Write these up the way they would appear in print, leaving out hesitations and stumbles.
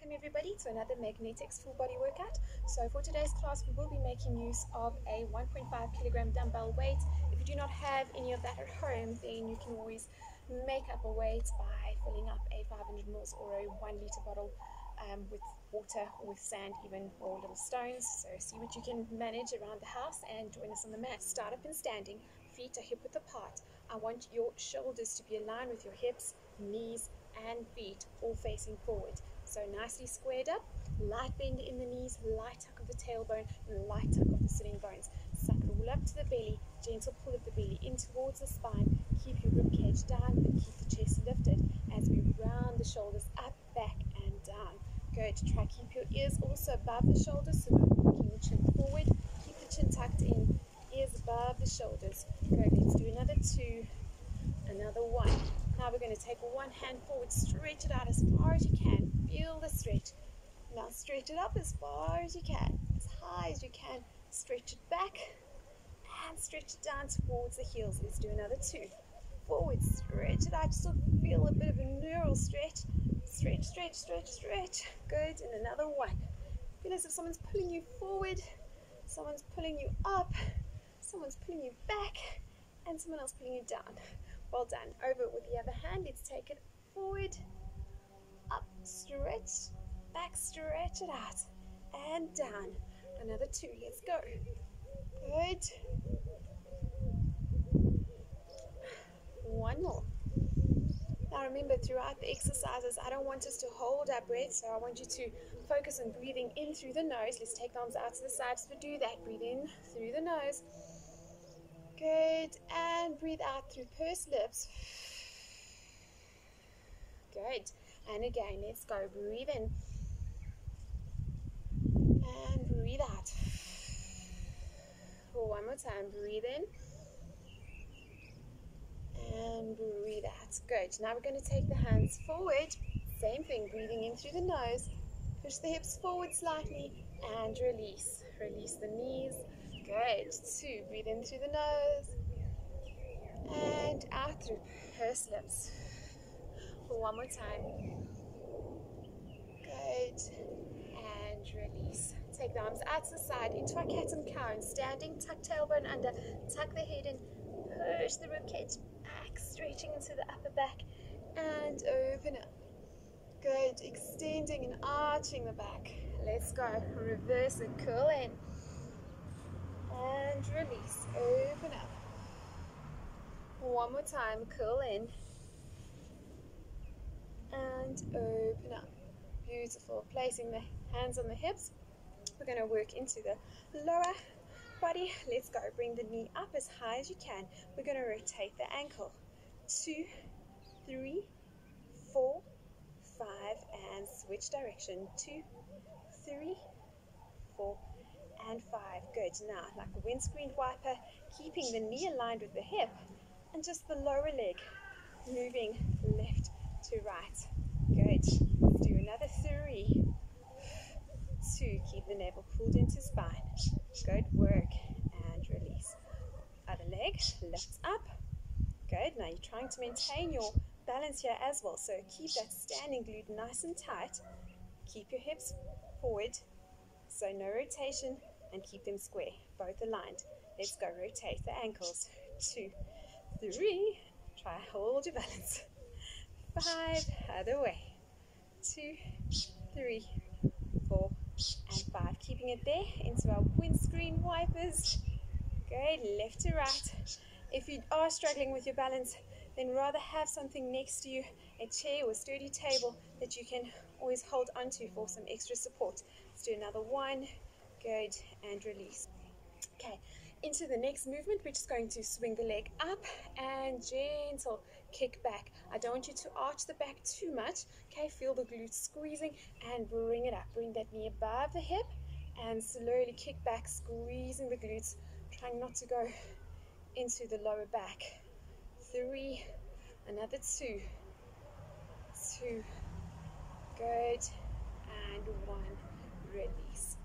Welcome everybody to another Mag-Netics full body workout. So for today's class we will be making use of a 1.5 kilogram dumbbell weight. If you do not have any of that at home, then you can always make up a weight by filling up a 500 ml or a 1 liter bottle with water or with sand even, or little stones. So see what you can manage around the house and join us on the mat. Start up in standing, feet are hip width apart. I want your shoulders to be aligned with your hips, knees and feet all facing forward. So nicely squared up, light bend in the knees, light tuck of the tailbone and light tuck of the sitting bones. Suck it all up to the belly, gentle pull of the belly in towards the spine. Keep your rib cage down but keep the chest lifted as we round the shoulders up, back and down. Good. Try keep your ears also above the shoulders so we're walking the chin forward. Keep the chin tucked in, ears above the shoulders. Good. Let's do another two, another one. Now we're going to take one hand forward, stretch it out as far as you can. Feel the stretch. Now stretch it up as far as you can, as high as you can. Stretch it back and stretch it down towards the heels. Let's do another two. Forward, stretch it out. Just feel a bit of a neural stretch. Stretch, stretch, stretch, stretch. Good. And another one. Feel as if someone's pulling you forward, someone's pulling you up, someone's pulling you back, and someone else pulling you down. Well done. Over with the other hand. Let's take it forward, up, stretch, back, stretch it out, and down. Another two. Let's go. Good. One more. Now remember, throughout the exercises, I don't want us to hold our breath, so I want you to focus on breathing in through the nose. Let's take the arms out to the sides to do that. Breathe in through the nose. Good. And breathe out through pursed lips. Good. And again, let's go. Breathe in. And breathe out. One more time. Breathe in. And breathe out. Good. Now we're going to take the hands forward. Same thing. Breathing in through the nose. Push the hips forward slightly. And release. Release the knees. Good. Two. Breathe in through the nose. And out through pursed lips. One more time. Good. And release. Take the arms out to the side into our cat and cow. And standing, tuck tailbone under, tuck the head in, push the ribcage back, stretching into the upper back, and open up. Good. Extending and arching the back. Let's go. Reverse it. Curl in. And release. Open up. One more time. Curl in. And open up. Beautiful. Placing the hands on the hips. We're going to work into the lower body. Let's go. Bring the knee up as high as you can. We're going to rotate the ankle. 2, 3, 4, 5, and switch direction. 2, 3, 4, and 5. Good. Now, like a windscreen wiper, keeping the knee aligned with the hip, and just the lower leg moving left to right. Good. Let's do another 3, 2. Keep the navel pulled into spine. Good work. And release. Other leg lifts up. Good. Now you're trying to maintain your balance here as well. So keep that standing glute nice and tight. Keep your hips forward. So no rotation. And keep them square. Both aligned. Let's go. Rotate the ankles. 2, 3. Try hold your balance. 5. Other way. 2, 3, 4, and 5. Keeping it there into our windscreen wipers. Good. Left to right. If you are struggling with your balance, then rather have something next to you, a chair or a sturdy table that you can always hold onto for some extra support. Let's do another one. Good. And release. Okay. Into the next movement, we're just going to swing the leg up and gentle kick back. I don't want you to arch the back too much. Okay, feel the glutes squeezing and bring it up. Bring that knee above the hip and slowly kick back, squeezing the glutes, trying not to go into the lower back. 3, another 2, 2, good, and 1, release.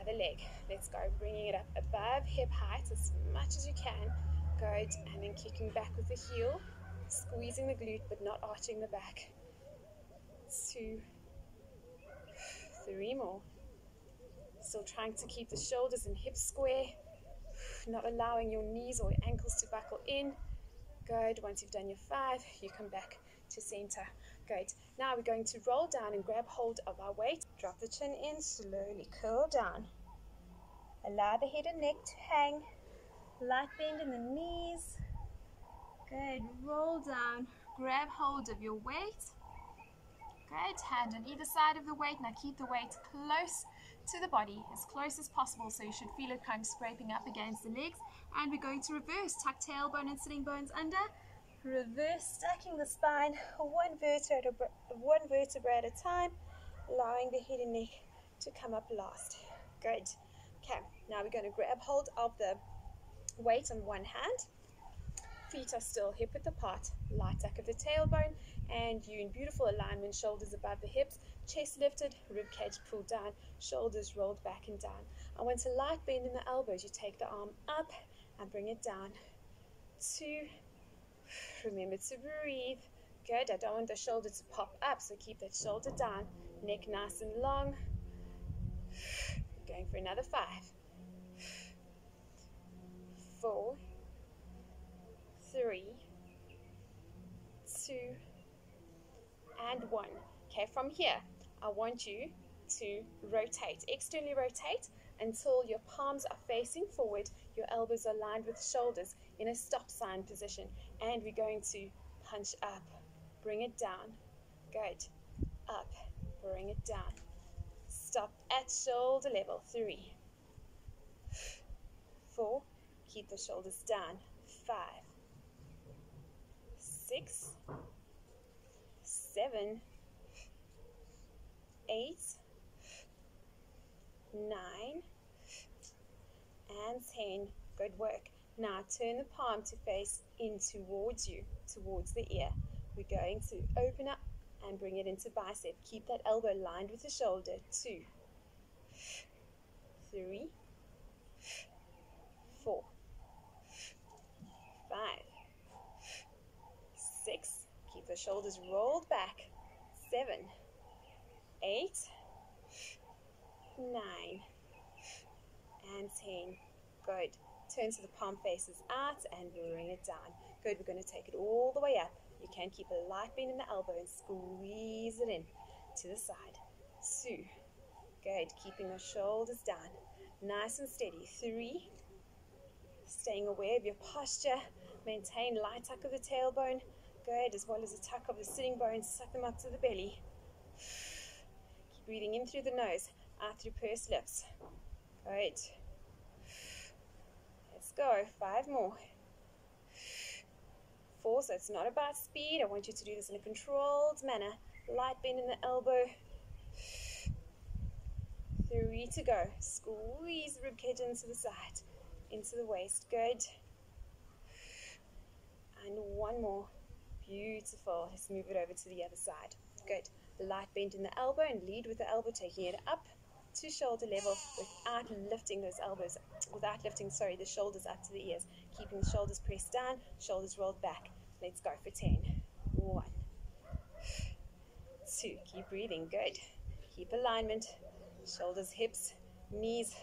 Other leg, let's go, bringing it up above hip height as much as you can. Good, and then kicking back with the heel, squeezing the glute but not arching the back. 2, 3 more. Still trying to keep the shoulders and hips square, not allowing your knees or your ankles to buckle in. Good. Once you've done your 5, you come back to center. Good. Now we're going to roll down and grab hold of our weight. Drop the chin in, slowly curl down. Allow the head and neck to hang. Light bend in the knees. Good. Roll down. Grab hold of your weight. Good. Hand on either side of the weight. Now keep the weight close to the body, as close as possible, so you should feel it kind of scraping up against the legs. And we're going to reverse. Tuck tailbone and sitting bones under. Reverse, stacking the spine one vertebra at a time, allowing the head and neck to come up last. Good. Okay, now we're going to grab hold of the weight on one hand. Feet are still hip width apart. Light tuck of the tailbone, and you're in beautiful alignment. Shoulders above the hips, chest lifted, rib cage pulled down, shoulders rolled back and down. I want a light bend in the elbows. You take the arm up and bring it down. 2. Remember to breathe. Good. I don't want the shoulder to pop up, so keep that shoulder down. Neck nice and long. Going for another 5. 4, 3, 2, and 1. Okay, from here, I want you to rotate, externally rotate until your palms are facing forward, your elbows are aligned with the shoulders in a stop sign position. And we're going to punch up, bring it down. Good. Up, bring it down. Stop at shoulder level. 3, 4, keep the shoulders down. 5, 6, 7, 8, 9, and 10. Good work. Now turn the palm to face in towards you, towards the ear. We're going to open up and bring it into bicep. Keep that elbow lined with the shoulder. 2, 3, 4, 5, 6. Keep the shoulders rolled back. 7, 8, 9, and 10. Good. Turn so the palm faces out and bring it down. Good. We're going to take it all the way up. You can keep a light bend in the elbow and squeeze it in to the side. 2. Good. Keeping the shoulders down. Nice and steady. 3. Staying aware of your posture. Maintain light tuck of the tailbone. Good. As well as a tuck of the sitting bones. Suck them up to the belly. Keep breathing in through the nose, out through pursed lips. Good. Let's go. 5 more. 4, so it's not about speed. I want you to do this in a controlled manner. Light bend in the elbow. 3 to go. Squeeze the ribcage into the side, into the waist. Good. And 1 more. Beautiful. Let's move it over to the other side. Good. Light bend in the elbow and lead with the elbow, taking it up to shoulder level without lifting those elbows, the shoulders up to the ears. Keeping the shoulders pressed down, shoulders rolled back. Let's go for 10. 1, 2. Keep breathing. Good. Keep alignment. Shoulders, hips, knees,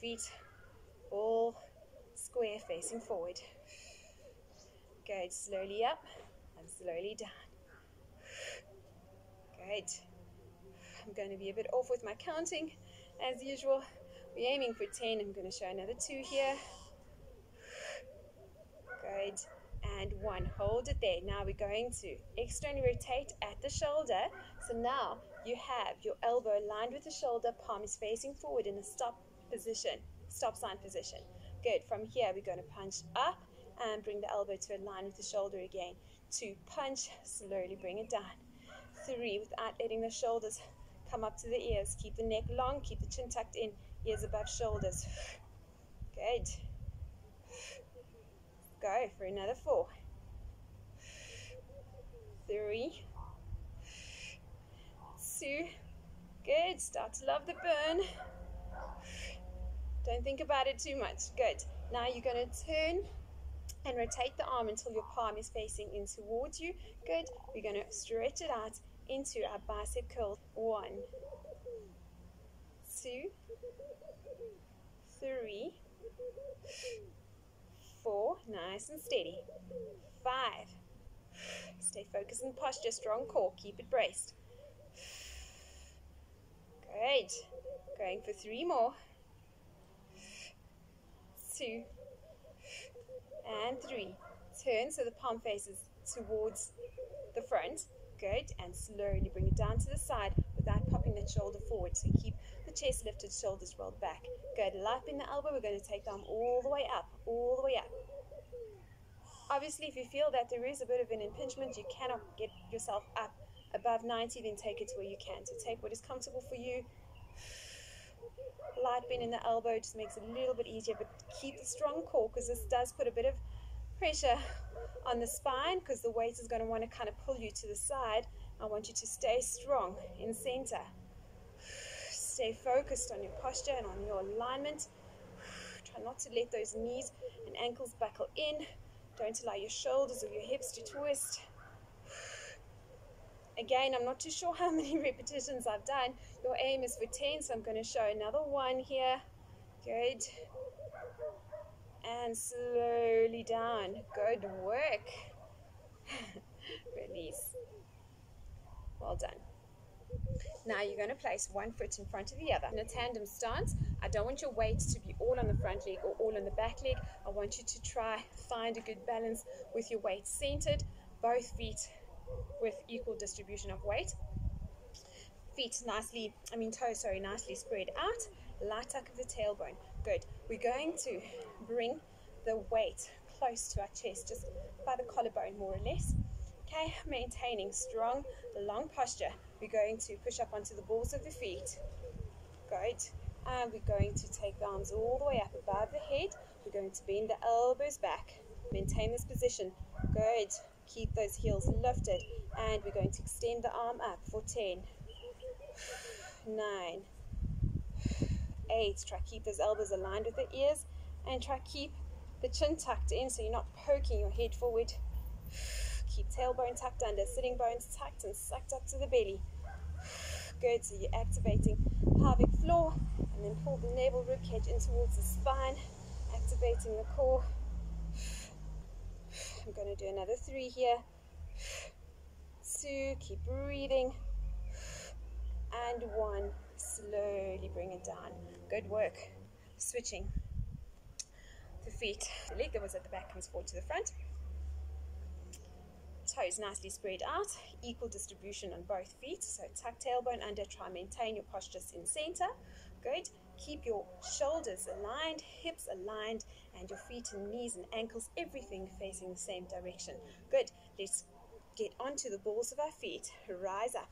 feet all square facing forward. Good. Slowly up and slowly down. Good. I'm going to be a bit off with my counting as usual. We're aiming for 10. I'm going to show another 2 here. Good. And 1. Hold it there. Now we're going to externally rotate at the shoulder. So now you have your elbow aligned with the shoulder, palm is facing forward in a stop sign position. Good. From here we're going to punch up and bring the elbow to align with the shoulder again. 2. Punch, slowly bring it down. 3. Without letting the shoulders come up to the ears. Keep the neck long, keep the chin tucked in, ears above shoulders. Good. Go for another 4. 3. 2. Good. Start to love the burn. Don't think about it too much. Good. Now you're going to turn and rotate the arm until your palm is facing in towards you. Good. We're going to stretch it out into our bicep curl. 1, 2, 3, 4, nice and steady. 5, stay focused in posture, strong core, keep it braced. Great. Going for 3 more. 2 and 3. Turn so the palm faces towards the front. Good. And slowly bring it down to the side without popping that shoulder forward. So keep the chest lifted, shoulders rolled back. Good. Light in the elbow. We're going to take the arm all the way up, all the way up. Obviously, if you feel that there is a bit of an impingement, you cannot get yourself up above 90, then take it to where you can. So take what is comfortable for you. Light bend in the elbow just makes it a little bit easier, but keep the strong core because this does put a bit of pressure on the spine because the weight is going to want to kind of pull you to the side. I want you to stay strong in center. Stay focused on your posture and on your alignment. Try not to let those knees and ankles buckle in. Don't allow your shoulders or your hips to twist. Again, I'm not too sure how many repetitions I've done. Your aim is for 10, so I'm going to show another 1 here. Good. And slowly down. Good work. Release. Well done. Now you're going to place one foot in front of the other in a tandem stance. I don't want your weight to be all on the front leg or all on the back leg. I want you to try find a good balance with your weight centered. Both feet with equal distribution of weight. Toes, nicely spread out. Light tuck of the tailbone. Good. We're going to bring the weight close to our chest, just by the collarbone more or less. Okay, maintaining strong, long posture. We're going to push up onto the balls of the feet. Good. And we're going to take the arms all the way up above the head. We're going to bend the elbows back. Maintain this position. Good. Keep those heels lifted. And we're going to extend the arm up for 10, 9, 8. Try keep those elbows aligned with the ears. And try keep the chin tucked in so you're not poking your head forward. Keep tailbone tucked under, sitting bones tucked and sucked up to the belly. Good, so you're activating pelvic floor, and then pull the navel ribcage in towards the spine, activating the core. I'm going to do another 3 here. 2, keep breathing. And 1, slowly bring it down. Good work. Switching the feet. The leg that was at the back comes forward to the front. Toes nicely spread out, equal distribution on both feet. So tuck tailbone under, try maintain your postures in center. Good. Keep your shoulders aligned, hips aligned, and your feet and knees and ankles, everything facing the same direction. Good. Let's get onto the balls of our feet. Rise up.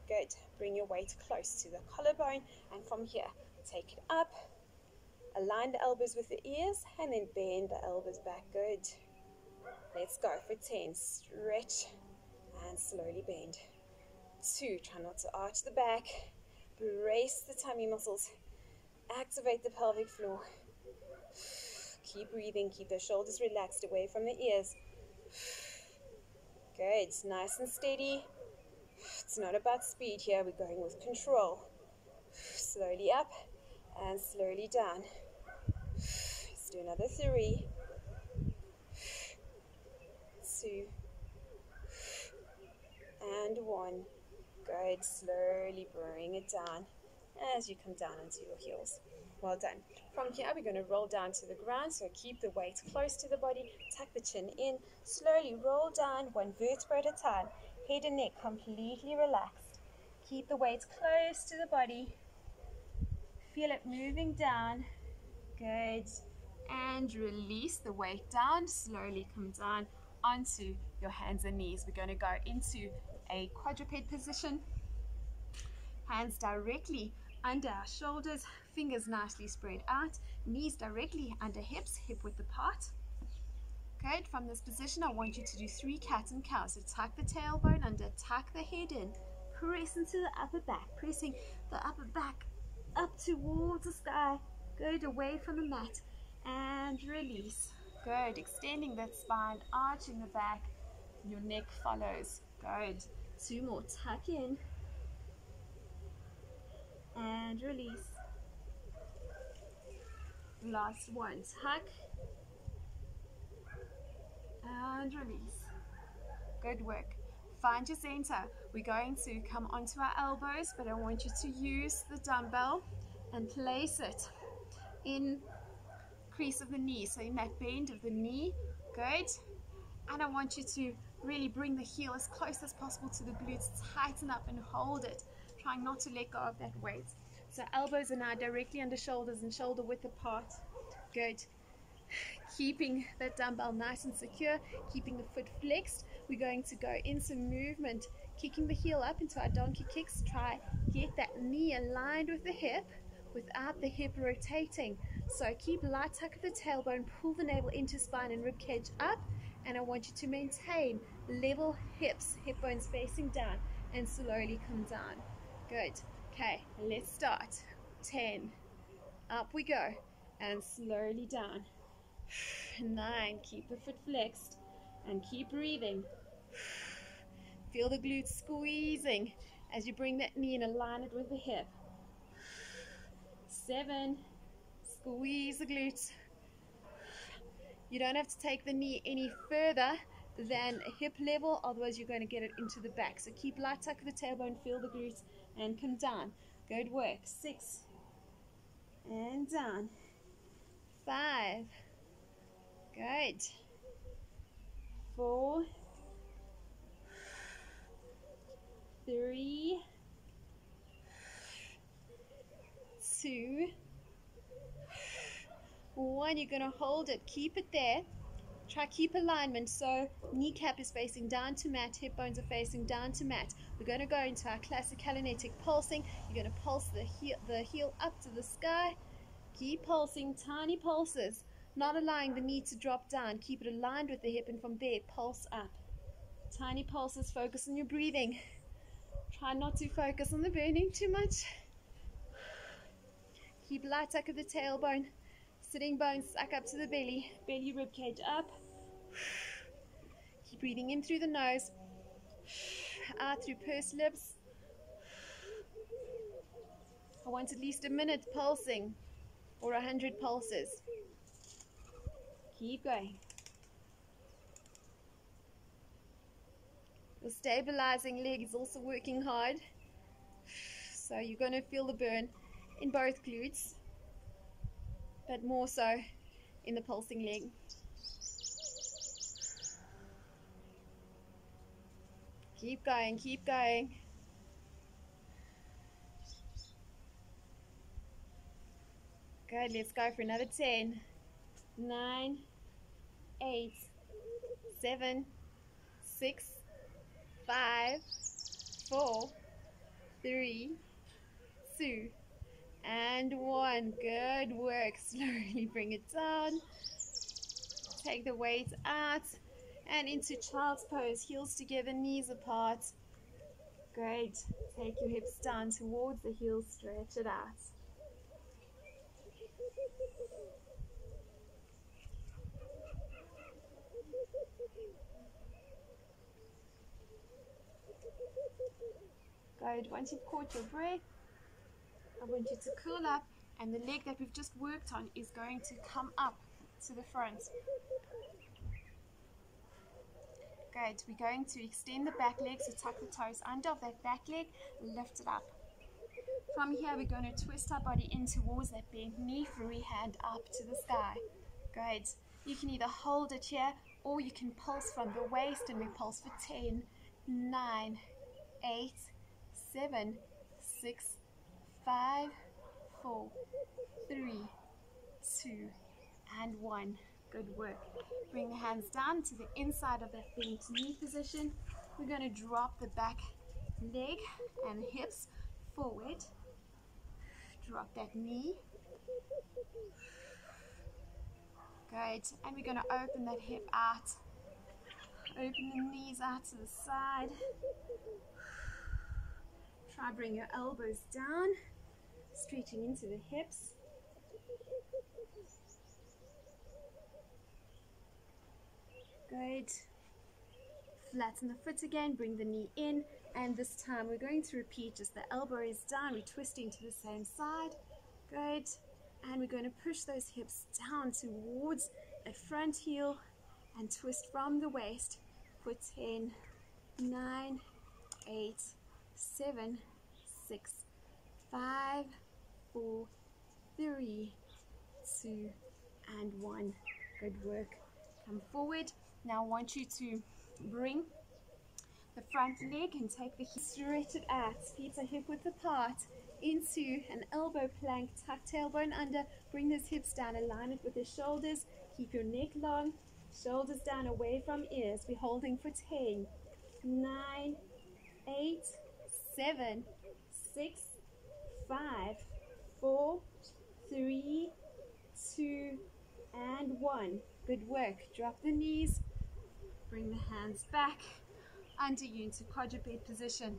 Good. Bring your weight close to the collarbone, and from here, take it up. Align the elbows with the ears, and then bend the elbows back. Good. Let's go for 10. Stretch and slowly bend. 2, try not to arch the back. Brace the tummy muscles. Activate the pelvic floor. Keep breathing. Keep the shoulders relaxed away from the ears. Good. Nice and steady. It's not about speed here. We're going with control. Slowly up and slowly down. Let's do another 3. 2 and 1. Good. Slowly bring it down as you come down onto your heels. Well done. From here, we're going to roll down to the ground, so keep the weight close to the body, tuck the chin in, slowly roll down 1 vertebra at a time, head and neck completely relaxed. Keep the weight close to the body, feel it moving down. Good. And release the weight down, slowly come down onto your hands and knees. We're going to go into a quadruped position. Hands directly under our shoulders, fingers nicely spread out, knees directly under hips, hip width apart. Good. From this position, I want you to do 3 cat and cow. So tuck the tailbone under, tuck the head in, press into the upper back, pressing the upper back up towards the sky. Good. Away from the mat. And release. Good. Extending that spine, arching the back. Your neck follows. Good. 2 more. Tuck in. And release. Last one, tuck and release. Good work. Find your center. We're going to come onto our elbows, but I want you to use the dumbbell and place it in crease of the knee, so in that bend of the knee. Good. And I want you to really bring the heel as close as possible to the glutes. Tighten up and hold it, trying not to let go of that weight. So elbows are now directly under shoulders and shoulder width apart. Good. Keeping that dumbbell nice and secure, keeping the foot flexed. We're going to go into movement, kicking the heel up into our donkey kicks. Try get that knee aligned with the hip without the hip rotating. So keep light tuck of the tailbone, pull the navel into spine and rib cage up, and I want you to maintain level hips, hip bones facing down, and slowly come down. Good. Okay, let's start. 10. Up we go, and slowly down. 9. Keep the foot flexed, and keep breathing. Feel the glutes squeezing as you bring that knee and align it with the hip. 7. Squeeze the glutes. You don't have to take the knee any further than hip level, otherwise you're going to get it into the back. So keep light tuck of the tailbone, feel the glutes, and come down. Good work. 6. And down. 5. Good. 4. 3. 2. 1. You're going to hold it. Keep it there. Try keep alignment, so kneecap is facing down to mat, hip bones are facing down to mat. We're going to go into our classic Mag-Netic pulsing. You're going to pulse the heel up to the sky. Keep pulsing, tiny pulses, not allowing the knee to drop down. Keep it aligned with the hip, and from there, pulse up. Tiny pulses, focus on your breathing. Try not to focus on the burning too much. Keep light tuck of the tailbone. Sitting bones suck up to the belly. Belly rib cage up. Keep breathing in through the nose. Out through pursed lips. I want at least a minute pulsing, or 100 pulses. Keep going. Your stabilizing leg is also working hard. So you're going to feel the burn in both glutes, but more so in the pulsing leg. Keep going, keep going. Good, let's go for another 10. 9, 8, 7, 6, 5, 4, 3, 2, and 1. Good work. Slowly bring it down. Take the weight out and into child's pose. Heels together, knees apart. Great. Take your hips down towards the heels. Stretch it out. Good. Once you've caught your breath, I want you to curl up, and the leg that we've just worked on is going to come up to the front. Good. We're going to extend the back leg, so tuck the toes under of that back leg, lift it up. From here, we're going to twist our body in towards that bent knee, free hand up to the sky. Good. You can either hold it here, or you can pulse from the waist, and we pulse for 10, 9, 8, 7, 6, 5, 4, 3, 2, and 1. Good work. Bring the hands down to the inside of that bent knee position. We're going to drop the back leg and hips forward. Drop that knee. Good. And we're going to open that hip out. Open the knees out to the side. Try bring your elbows down, stretching into the hips. Good. Flatten the foot again, bring the knee in, and this time we're going to repeat just the elbow is down, we're twisting to the same side. Good. And we're going to push those hips down towards a front heel and twist from the waist for 10, 9, 8, 7, 6, 5, 4, 3, 2, and 1. Good work. Come forward. Now I want you to bring the front leg and take the heel, stretch it out, feet are hip width apart, into an elbow plank, tuck tailbone under, bring those hips down, align it with the shoulders, keep your neck long, shoulders down away from ears. We're holding for 10, 9, 8, 7, 6, 5, 4, 3, 2, and 1. Good work. Drop the knees, bring the hands back under you into quadruped position.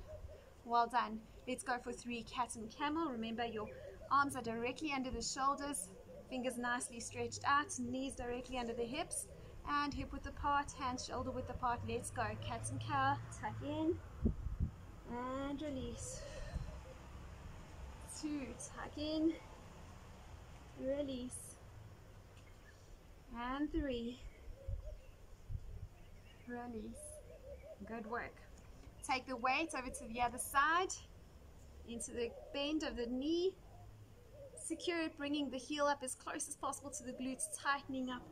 Well done. Let's go for 3 cat and camel. Remember, your arms are directly under the shoulders, fingers nicely stretched out, knees directly under the hips, and hip width apart, hands shoulder width apart. Let's go. Cat and cow. Tuck in and release. 2, tuck in, release, and 3, release. Good work. Take the weight over to the other side, into the bend of the knee. Secure it, bringing the heel up as close as possible to the glutes, tightening up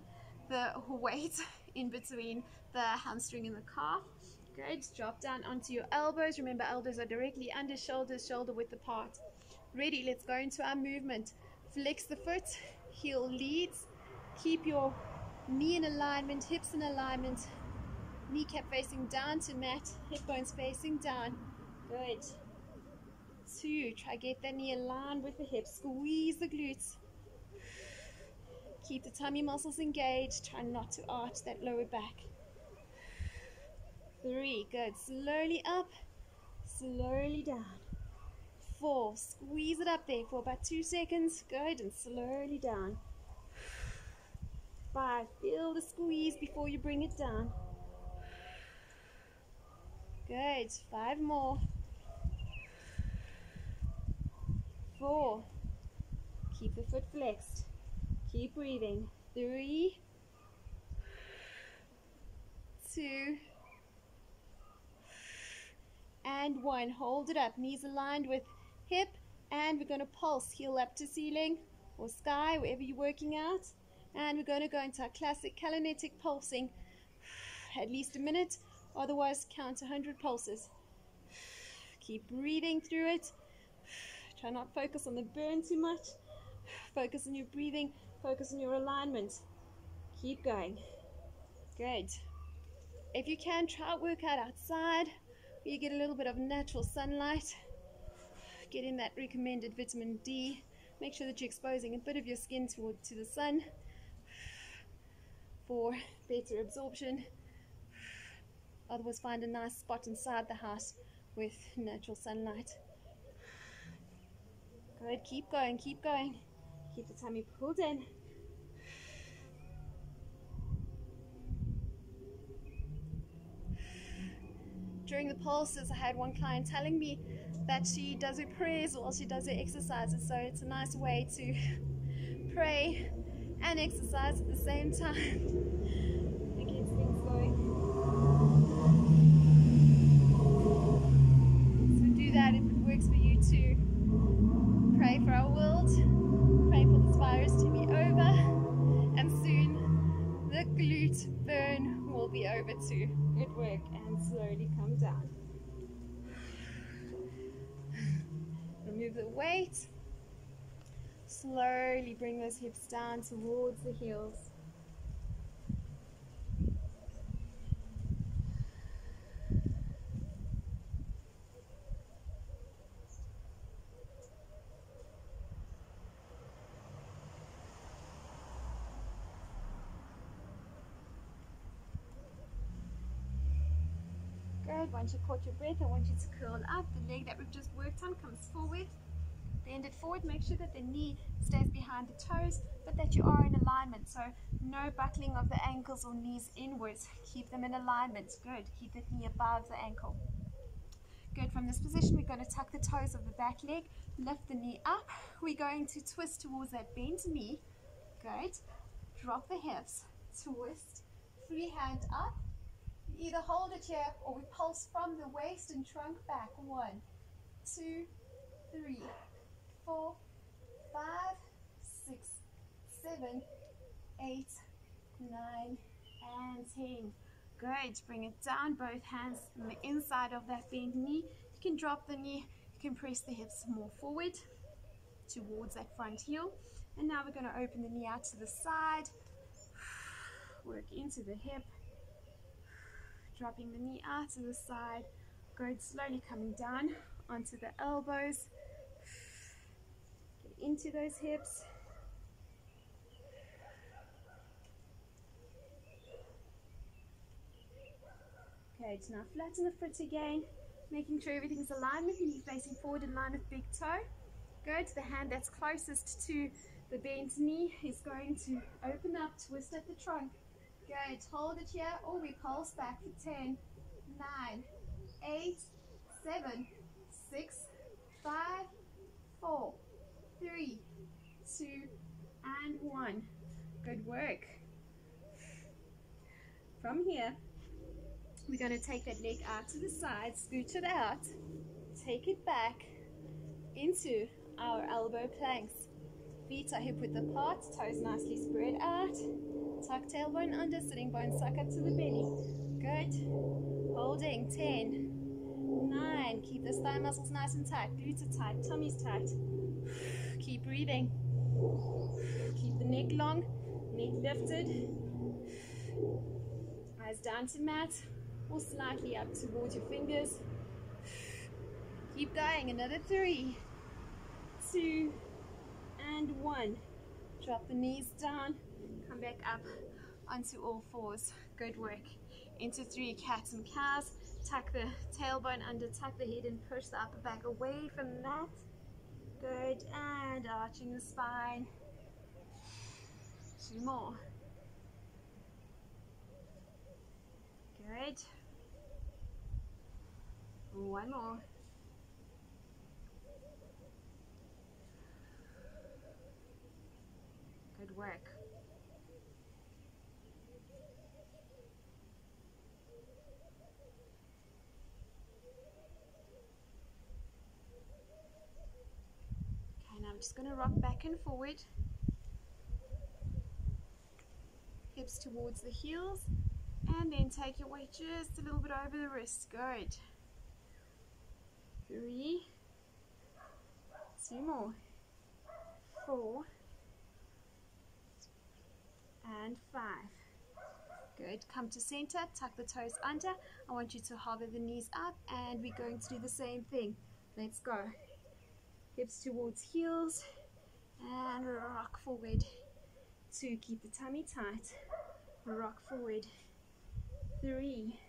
the weight in between the hamstring and the calf. Good. Drop down onto your elbows. Remember, elbows are directly under shoulders, shoulder width apart. Ready, let's go into our movement. Flex the foot, heel leads. Keep your knee in alignment, hips in alignment. Kneecap facing down to mat, hip bones facing down. Good. 2, try get that knee aligned with the hips. Squeeze the glutes. Keep the tummy muscles engaged. Try not to arch that lower back. 3, good. Slowly up, slowly down. 4, squeeze it up there for about 2 seconds. Good, and slowly down. 5, feel the squeeze before you bring it down. Good, 5 more. 4, keep the foot flexed. Keep breathing. 3, 2, and 1. Hold it up, knees aligned with hip, and we're going to pulse, heel up to ceiling or sky, wherever you're working out. And we're going to go into our classic Mag-Netic pulsing, at least a minute, otherwise count 100 pulses. Keep breathing through it. Try not to focus on the burn too much. Focus on your breathing, focus on your alignment. Keep going. Good. If you can, try work out outside where you get a little bit of natural sunlight. Get in that recommended vitamin D. Make sure that you're exposing a bit of your skin to the sun for better absorption. Otherwise, find a nice spot inside the house with natural sunlight. Good, keep going, keep going. Keep the tummy pulled in. During the pulses, I had one client telling me that she does her prayers while she does her exercises, so it's a nice way to pray and exercise at the same time. It gets things going. So do that if it works for you too. Pray for our world, pray for this virus to be over, and soon the glute burn will be over too. Good work, and slowly come down. Remove the weight. Slowly bring those hips down towards the heels. Good. Once you've caught your breath, I want you to curl up. The leg that we've just worked on comes forward. Bend it forward. Make sure that the knee stays behind the toes, but that you are in alignment. So no buckling of the ankles or knees inwards. Keep them in alignment. Good. Keep the knee above the ankle. Good. From this position, we're going to tuck the toes of the back leg, lift the knee up. We're going to twist towards that bent knee. Good. Drop the hips, twist, free hand up. You either hold it here or we pulse from the waist and trunk back. 1, 2, 3, 4, 5, 6, 7, 8, 9, and 10. Good. Bring it down, both hands on the inside of that bent knee. You can drop the knee, you can press the hips more forward towards that front heel. And now we're going to open the knee out to the side, work into the hip, dropping the knee out to the side, going slowly coming down onto the elbows, get into those hips. Okay, so now flatten the foot again, making sure everything's aligned with your knee facing forward in line with big toe. Good. The hand that's closest to the bent knee is going to open up, twist at the trunk. Good. Hold it here or we pulse back for 10, 9, 8, 7, 6, 5, 4, 3, 2, and 1. Good work. From here, we're going to take that leg out to the side, scoot it out, take it back into our elbow planks. Feet are hip width apart, toes nicely spread out. Tuck tailbone under, sitting bones suck up to the belly. Good. Holding. 10, 9. Keep those thigh muscles nice and tight. Glutes are tight, tummy's tight. Keep breathing. Keep the neck long, neck lifted. Eyes down to mat or slightly up towards your fingers. Keep going. Another 3, 2, and 1. Drop the knees down. Come back up onto all fours. Good work. Into 3 cats and cows. Tuck the tailbone under, tuck the head and push the upper back away from the mat. Good. And arching the spine. 2 more. Good. 1 more. Good work. Okay, now I'm just going to rock back and forward. Hips towards the heels. And then take your weight just a little bit over the wrist. Good. 3. 2 more. 4. And 5. Good. Come to center, tuck the toes under. I want you to hover the knees up and we're going to do the same thing. Let's go. Hips towards heels and rock forward. 2. Keep the tummy tight. Rock forward. 3,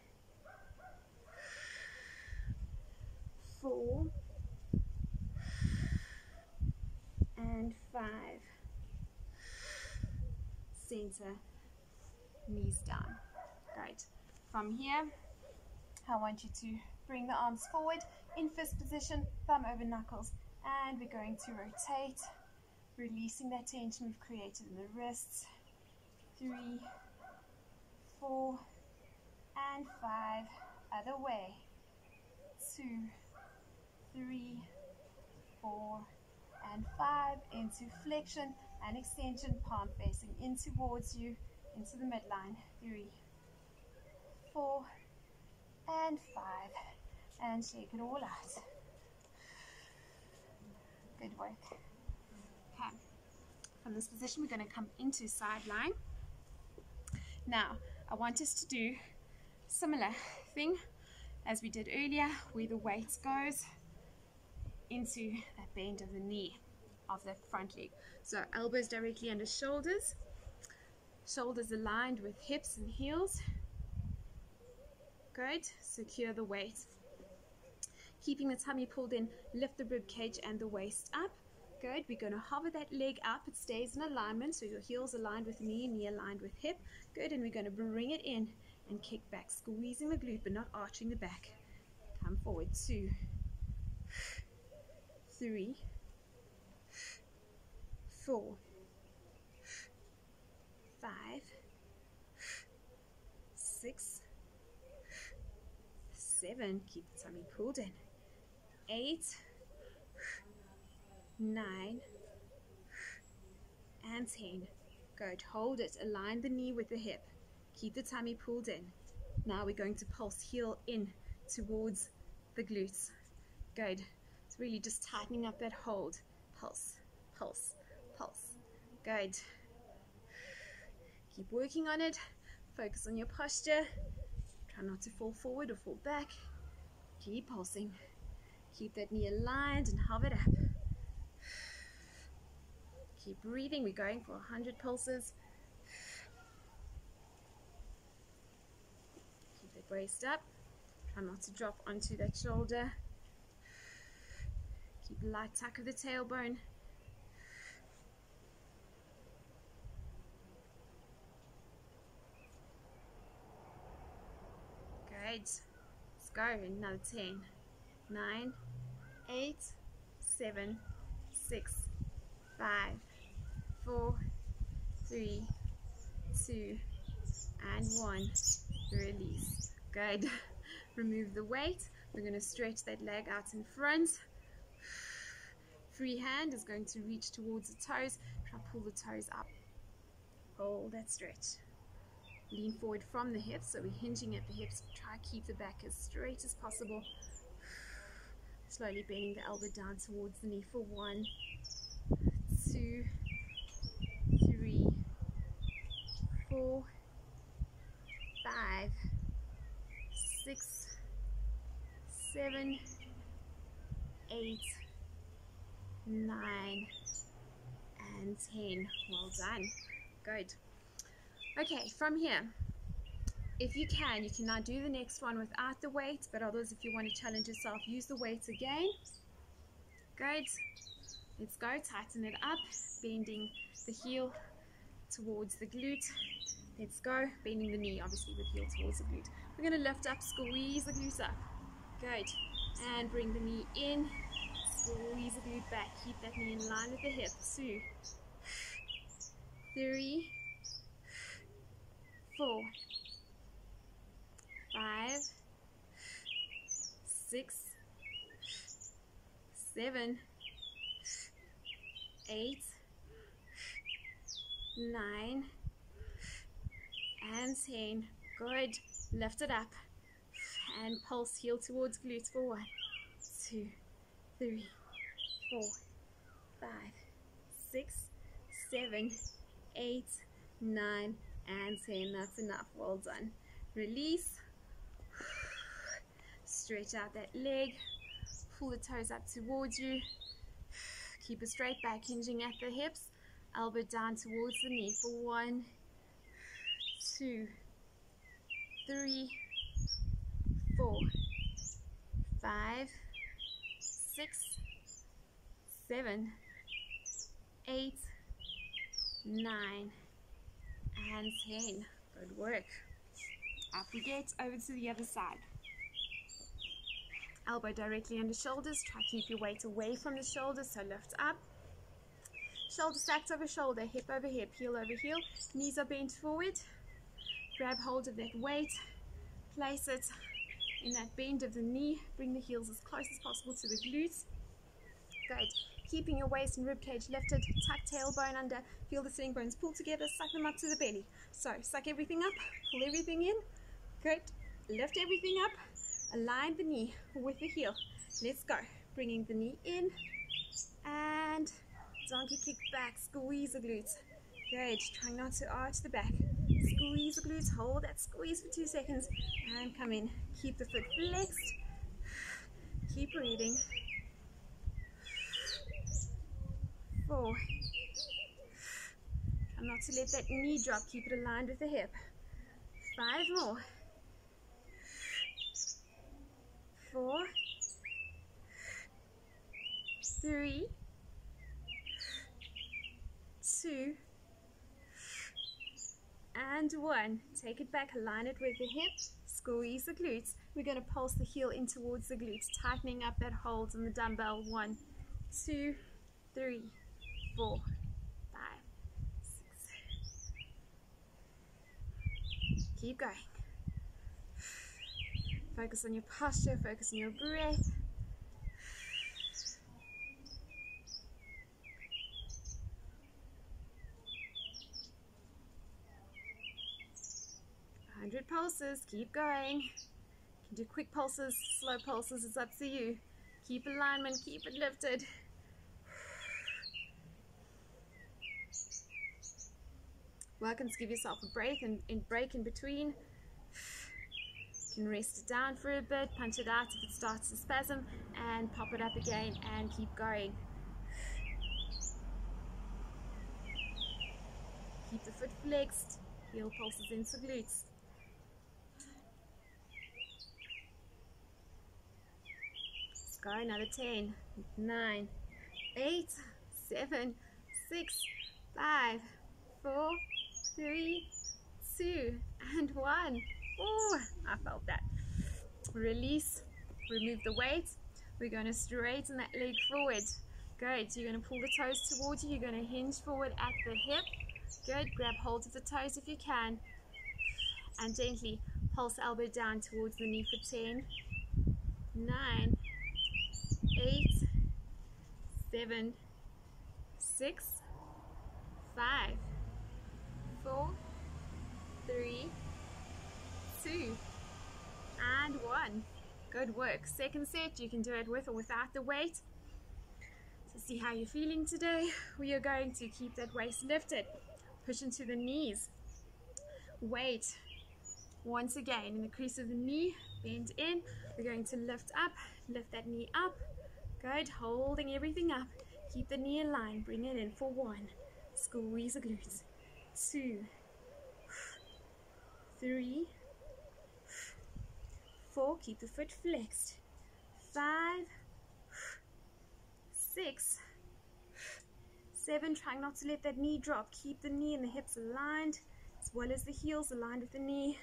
4, and 5. Center, knees down. Great. From here, I want you to bring the arms forward in fist position, thumb over knuckles, and we're going to rotate, releasing that tension we've created in the wrists. 3, 4, and 5. Other way. 2, 3, 4, and 5. Into flexion and extension, palm facing in towards you, into the midline. 3, 4, and 5. And shake it all out. Good work. Okay. From this position, we're going to come into sideline. Now, I want us to do similar thing as we did earlier, where the weight goes into that bend of the knee of the front leg. So elbows directly under shoulders, shoulders aligned with hips and heels. Good. Secure the weight. Keeping the tummy pulled in, lift the rib cage and the waist up. Good. We're going to hover that leg up. It stays in alignment, so your heels aligned with knee, knee aligned with hip. Good. And we're going to bring it in and kick back, squeezing the glute but not arching the back. Come forward. 2, 3, 4, 5, 6, 7. Keep the tummy pulled in. 8, 9, and 10. Good. Hold it. Align the knee with the hip. Keep the tummy pulled in. Now we're going to pulse heel in towards the glutes. Good. It's really just tightening up that hold. Pulse, pulse, pulse. Good. Keep working on it. Focus on your posture. Try not to fall forward or fall back. Keep pulsing. Keep that knee aligned and hover it up. Keep breathing. We're going for 100 pulses. Keep it braced up. Try not to drop onto that shoulder. Keep a light tuck of the tailbone. Good. Let's go. Another 10. 9, 8, 7, 6, 5, 4, 3, 2, and 1. Release. Good. Remove the weight. We're going to stretch that leg out in front. Free hand is going to reach towards the toes. Try to pull the toes up. Hold that stretch. Lean forward from the hips, so we're hinging at the hips. Try to keep the back as straight as possible. Slowly bending the elbow down towards the knee for 1, 2, 3, 4, 5, 6, 7, 8, 9, and 10. Well done. Good. Okay, from here, if you can now do the next one without the weight, but others, if you want to challenge yourself, use the weight again. Good. Let's go. Tighten it up, bending the heel towards the glute. Let's go. Bending the knee, obviously, with heel towards the glute. We're going to lift up, squeeze the glutes up. Good. And bring the knee in. Squeeze the glute back. Keep that knee in line with the hip. 2, 3, 4, 5, 6, 7, 8, 9, and 10. Good. Lift it up and pulse heel towards glutes for 1, 2, 3, 4, 5, 6, 7, 8, 9, and 10. That's enough. Well done. Release. Stretch out that leg. Pull the toes up towards you. Keep a straight back, hinging at the hips. Elbow down towards the knee for 1, 2, 3, 4, 5, 6, 7, 8, 9, and 10. Good work. Up we get, over to the other side. Elbow directly under shoulders. Try to keep your weight away from the shoulders, so lift up. Shoulder stacked over shoulder, hip over hip, heel over heel. Knees are bent forward. Grab hold of that weight. Place it in that bend of the knee. Bring the heels as close as possible to the glutes. Good. Keeping your waist and ribcage lifted. Tuck tailbone under. Feel the sitting bones pull together. Suck them up to the belly. So, suck everything up. Pull everything in. Good. Lift everything up. Align the knee with the heel. Let's go. Bringing the knee in. And donkey kick back. Squeeze the glutes. Good. Trying not to arch the back. Squeeze the glutes. Hold that squeeze for 2 seconds. And come in. Keep the foot flexed. Keep breathing. 4. Try not to let that knee drop. Keep it aligned with the hip. 5 more. 4, 3, 2, and 1. Take it back, align it with the hip, Squeeze the glutes. We're going to pulse the heel in towards the glutes, tightening up that hold on the dumbbell. 1, 2, 3, 4, 5, 6. Keep going. Focus on your posture, focus on your breath. Pulses, keep going. You can do quick pulses, slow pulses, it's up to you. Keep alignment, keep it lifted. Welcome to give yourself a break and break in between. You can rest it down for a bit, punch it out if it starts to spasm, and pop it up again and keep going. Keep the foot flexed, heel pulses into glutes. Go, another 10, 9, 8, 7, 6, 5, 4, 3, 2, and 1. Oh, I felt that. Release, remove the weight. We're going to straighten that leg forward. Good, so you're going to pull the toes towards you. You're going to hinge forward at the hip. Good, grab hold of the toes if you can. And gently pulse elbow down towards the knee for 10, 9, 8, 7, 6, 5, 4, 3, 2, and 1. Good work. Second set, you can do it with or without the weight. So see how you're feeling today. We are going to keep that waist lifted. Push into the knees. Weight. Once again, in the crease of the knee, bend in. We're going to lift up, lift that knee up. Good, holding everything up. Keep the knee in line. Bring it in for 1. Squeeze the glutes. 2, 3, 4. Keep the foot flexed. 5, 6, 7. Trying not to let that knee drop. Keep the knee and the hips aligned, as well as the heels aligned with the knee.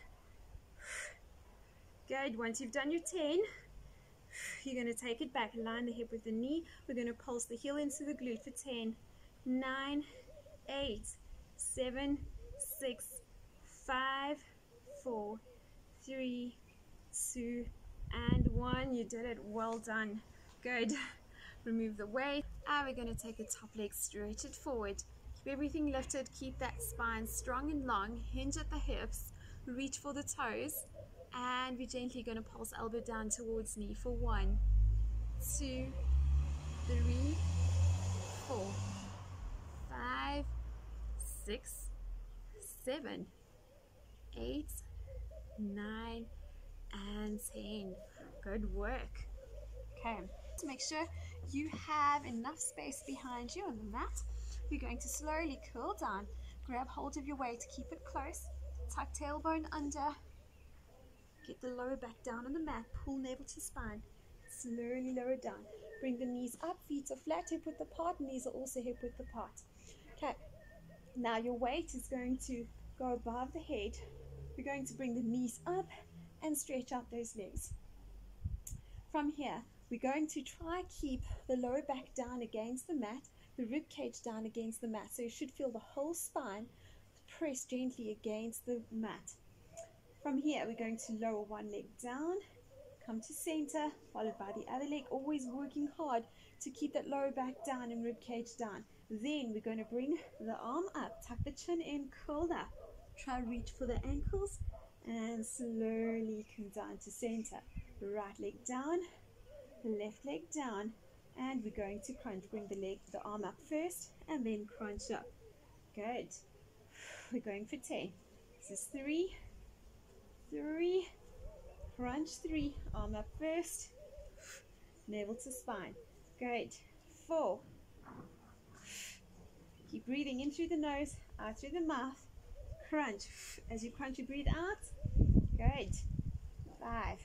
Good. Once you've done your 10, you're going to take it back, align the hip with the knee. We're going to pulse the heel into the glute for 10, 9, 8, 7, 6, 5, 4, 3, 2, and 1. You did it. Well done. Good. Remove the weight. And we're going to take a top leg, stretch it forward. Keep everything lifted. Keep that spine strong and long. Hinge at the hips. Reach for the toes. And we're gently going to pulse elbow down towards knee for 1, 2, 3, 4, 5, 6, 7, 8, 9, and 10. Good work. Okay, to make sure you have enough space behind you on the mat, we're going to slowly curl down. Grab hold of your weight, keep it close. Tuck tailbone under. Get the lower back down on the mat, pull navel to spine, slowly lower down. Bring the knees up, feet are flat, hip width apart, knees are also hip width apart. Okay, now your weight is going to go above the head. We're going to bring the knees up and stretch out those legs. From here, we're going to try keep the lower back down against the mat, the rib cage down against the mat. So you should feel the whole spine press gently against the mat. From here, we're going to lower one leg down, come to center, followed by the other leg, always working hard to keep that lower back down and rib cage down. Then we're going to bring the arm up, tuck the chin in, curled up. Try reach for the ankles and slowly come down to center. Right leg down, left leg down, and we're going to crunch. Bring the arm up first and then crunch up. Good. We're going for 10. This is 3, 3, crunch 3, arm up first, navel to spine. Good. 4. Keep breathing in through the nose, out through the mouth. Crunch. As you crunch, you breathe out. Good. 5.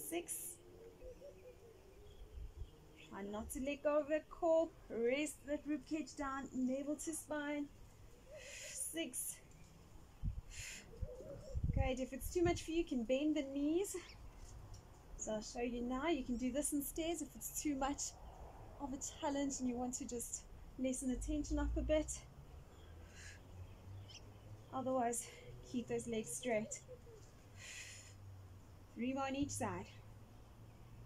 6. Try Try not to let go of that core. Press that rib cage down, navel to spine. 6. Great. If it's too much for you, you can bend the knees. So I'll show you now. You can do this in stairs if it's too much of a challenge and you want to just lessen the tension up a bit. Otherwise, keep those legs straight. 3 more on each side.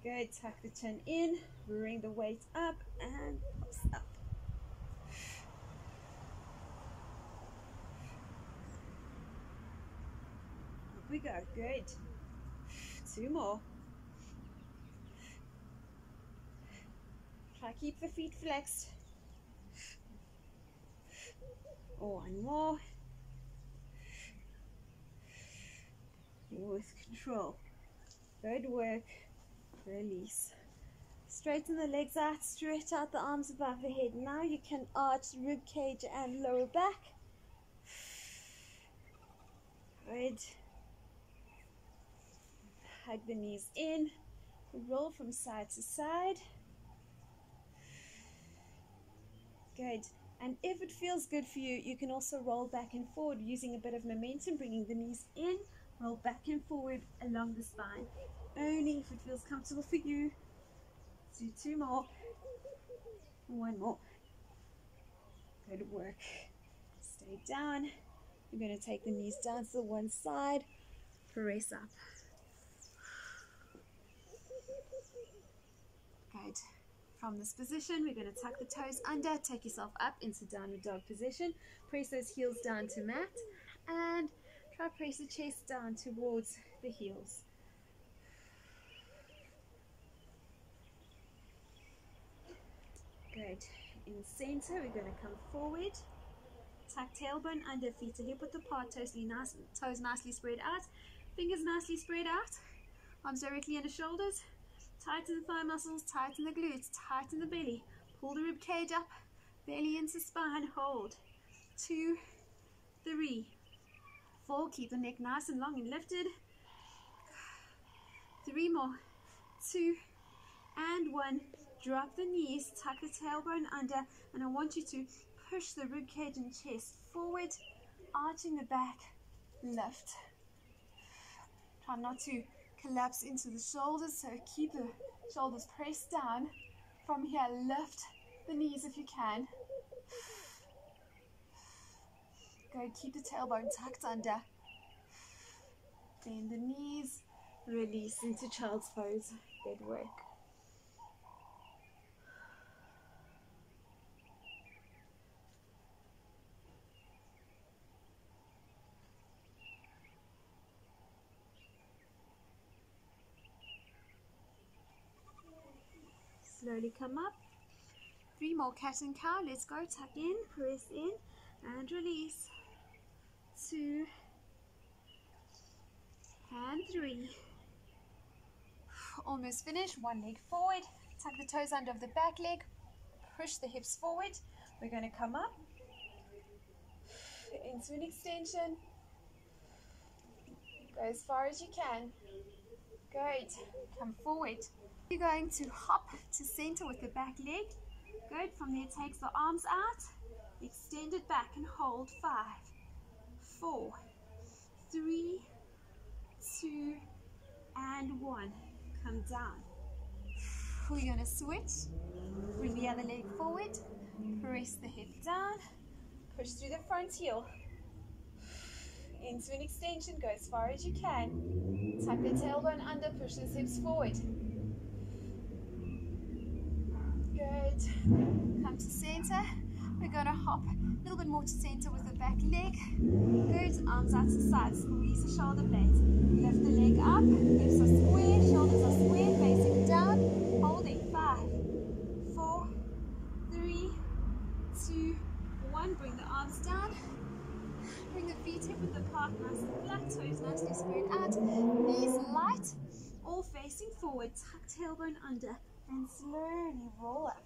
Good. Tuck the chin in, bring the weight up and pops up. Up we go. Good. 2 more. Try keep the feet flexed. 1 more. With control. Good work. Release. Straighten the legs out, stretch out the arms above the head. Now you can arch rib cage and lower back. Good. Hug the knees in. Roll from side to side. Good. And if it feels good for you, you can also roll back and forward using a bit of momentum, bringing the knees in. Roll back and forward along the spine. Only if it feels comfortable for you. Do 2 more. 1 more. Good work. Stay down. You're going to take the knees down to one side. Press up. Good. From this position, we're going to tuck the toes under. Take yourself up into downward dog position. Press those heels down to mat. And try press the chest down towards the heels. Good. In center, we're going to come forward. Tuck tailbone under, feet to hip width apart, toes nicely spread out. Fingers nicely spread out. Arms directly under shoulders. Tighten the thigh muscles, tighten the glutes, tighten the belly. Pull the rib cage up, belly into spine, hold. 2, 3, 4. Keep the neck nice and long and lifted. 3 more. 2 and 1. Drop the knees, tuck the tailbone under, and I want you to push the rib cage and chest forward, arching the back, lift. Try not to collapse into the shoulders, so keep the shoulders pressed down. From here, lift the knees if you can. Go, keep the tailbone tucked under. Bend the knees, release into child's pose. Good work. Slowly come up. 3 more cat and cow. Let's go. Tuck in, press in, and release. 2 and 3. Almost finished. 1 leg forward. Tuck the toes under of the back leg. Push the hips forward. We're going to come up into an extension. Go as far as you can. Good. Come forward. You're going to hop to center with the back leg. Good. From there, take the arms out. Extend it back and hold. 5, 4, 3, 2, and 1. Come down. We're going to switch. Bring the other leg forward. Press the hip down. Push through the front heel. Into an extension. Go as far as you can. Tuck the tailbone under. Push those hips forward. Good. Come to center. We're going to hop a little bit more to center with the back leg. Good. Arms out to the side. Squeeze the shoulder blades. Lift the leg up. Hips are square. Shoulders are square. Facing down. Holding. 5, 4, 3, 2, 1. Bring the arms down. Bring the feet hip width apart. Nice and flat. Toes nicely spread out. Knees light. All facing forward. Tuck tailbone under. And slowly roll up.